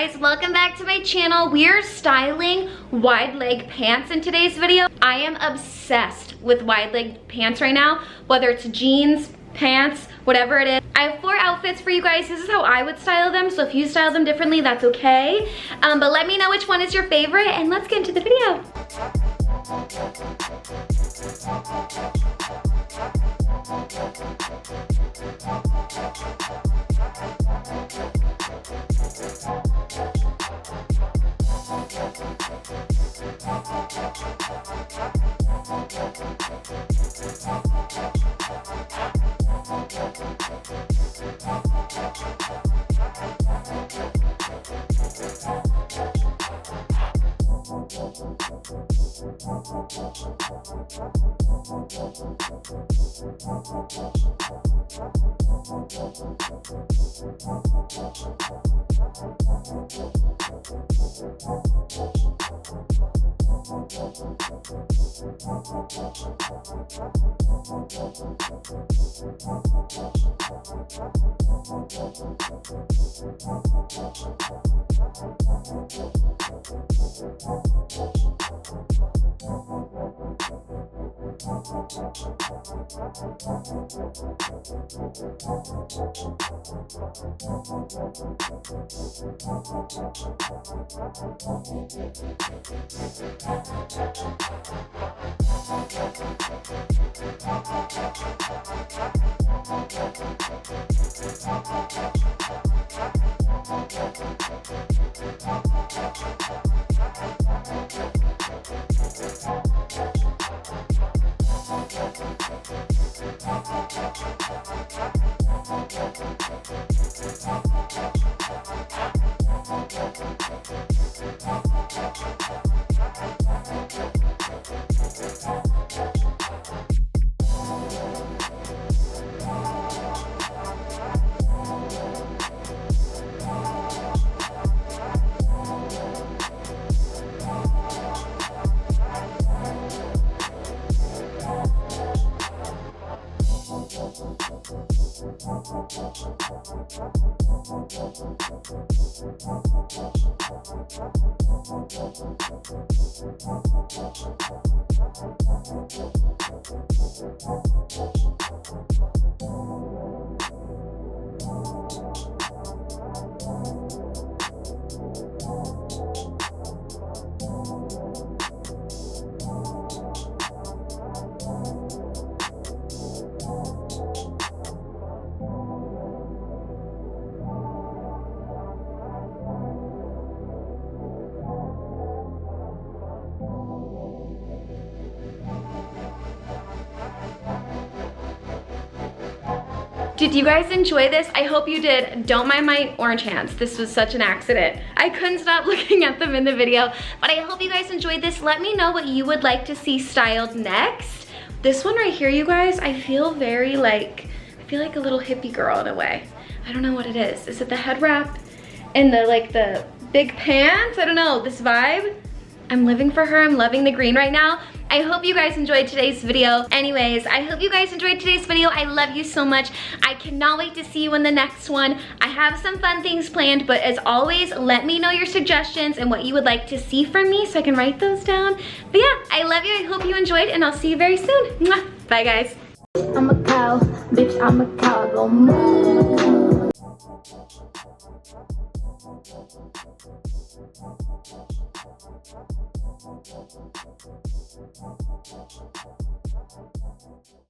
guys, welcome back to my channel. We are styling wide leg pants in today's video. I am obsessed with wide leg pants right now, whether it's jeans, pants, whatever it is. I have 4 outfits for you guys. This is how I would style them, so if you style them differently, that's okay. But let me know which one is your favorite, and let's get into the video. Did you guys enjoy this? I hope you did. Don't mind my orange hands. This was such an accident. I couldn't stop looking at them in the video, but I hope you guys enjoyed this. Let me know what you would like to see styled next. This one right here, you guys, I feel very like, I feel like a little hippie girl in a way. I don't know what it is. Is it the head wrap and the big pants? I don't know, this vibe. I'm living for her. I'm loving the green right now. I hope you guys enjoyed today's video. Anyways, I hope you guys enjoyed today's video. I love you so much. I cannot wait to see you in the next one. I have some fun things planned, but as always, let me know your suggestions and what you would like to see from me so I can write those down. But yeah, I love you. I hope you enjoyed, and I'll see you very soon. Mwah. Bye, guys. I'm a cow, bitch, I'm a cow, go moo.